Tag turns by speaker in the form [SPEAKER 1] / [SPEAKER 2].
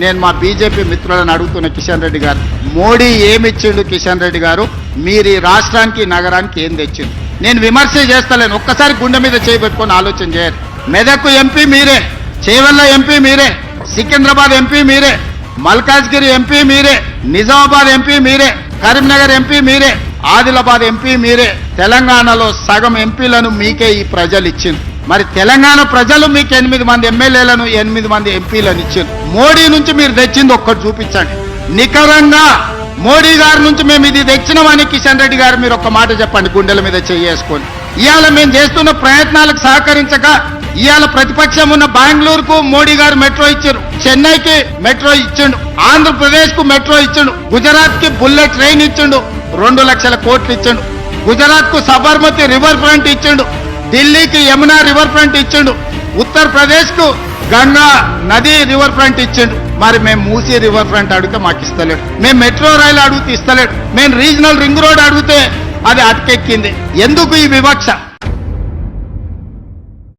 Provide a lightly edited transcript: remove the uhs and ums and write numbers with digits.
[SPEAKER 1] నేను మా బీజేపీ మిత్రులను అడుగుతున్న కిషన్ రెడ్డి గారు, మోడీ ఏమిచ్చిండు కిషన్ రెడ్డి గారు? మీరు ఈ రాష్ట్రానికి నగరానికి ఏం తెచ్చిండు? నేను విమర్శ చేస్తలేను, ఒక్కసారి గుండె మీద చేయబెట్టుకొని ఆలోచన చేయాలి. మెదక్ ఎంపీ మీరే, చేవెళ్ళ ఎంపీ మీరే, సికింద్రాబాద్ ఎంపీ మీరే, మల్కాజ్గిరి ఎంపీ మీరే, నిజామాబాద్ ఎంపీ మీరే, కరీంనగర్ ఎంపీ మీరే, ఆదిలాబాద్ ఎంపీ మీరే. తెలంగాణలో సగం ఎంపీలను మీకే ఈ ప్రజలు ఇచ్చింది. మరి తెలంగాణ ప్రజలు మీకు 8 మంది ఎమ్మెల్యేలను 8 మంది ఎంపీలను ఇచ్చారు. మోడీ నుంచి మీరు తెచ్చింది ఒక్కటి చూపించండి. నికరంగా మోడీ గారి నుంచి మేము ఇది తెచ్చినామని కిషన్ రెడ్డి గారు మీరు ఒక్క మాట చెప్పండి, గుండెల మీద చేసుకొని. ఇవాళ మేము చేస్తున్న ప్రయత్నాలకు సహకరించక ఇవాళ ప్రతిపక్షం ఉన్న బెంగళూరుకు మోడీ గారు మెట్రో ఇచ్చారు, చెన్నైకి మెట్రో ఇచ్చిండు, ఆంధ్రప్రదేశ్ కు మెట్రో ఇచ్చిండు, గుజరాత్ కి బుల్లెట్ ట్రైన్ ఇచ్చిండు, 2 లక్షల కోట్లు ఇచ్చిండు, గుజరాత్ కు సబర్మతి రివర్ ఫ్రంట్ ఇచ్చిండు, ఢిల్లీకి యమునా రివర్ ఫ్రంట్ ఇచ్చిండు, ఉత్తరప్రదేశ్ కు గంగా నది రివర్ ఫ్రంట్ ఇచ్చిండు. మరి మేము మూసీ రివర్ ఫ్రంట్ అడిగితే మాకు ఇస్తలేడు, మేము మెట్రో రైలు అడిగితే ఇస్తలేడు, మేము రీజనల్ రింగ్ రోడ్ అడిగితే అది అటకెక్కింది. ఎందుకు ఈ వివక్ష?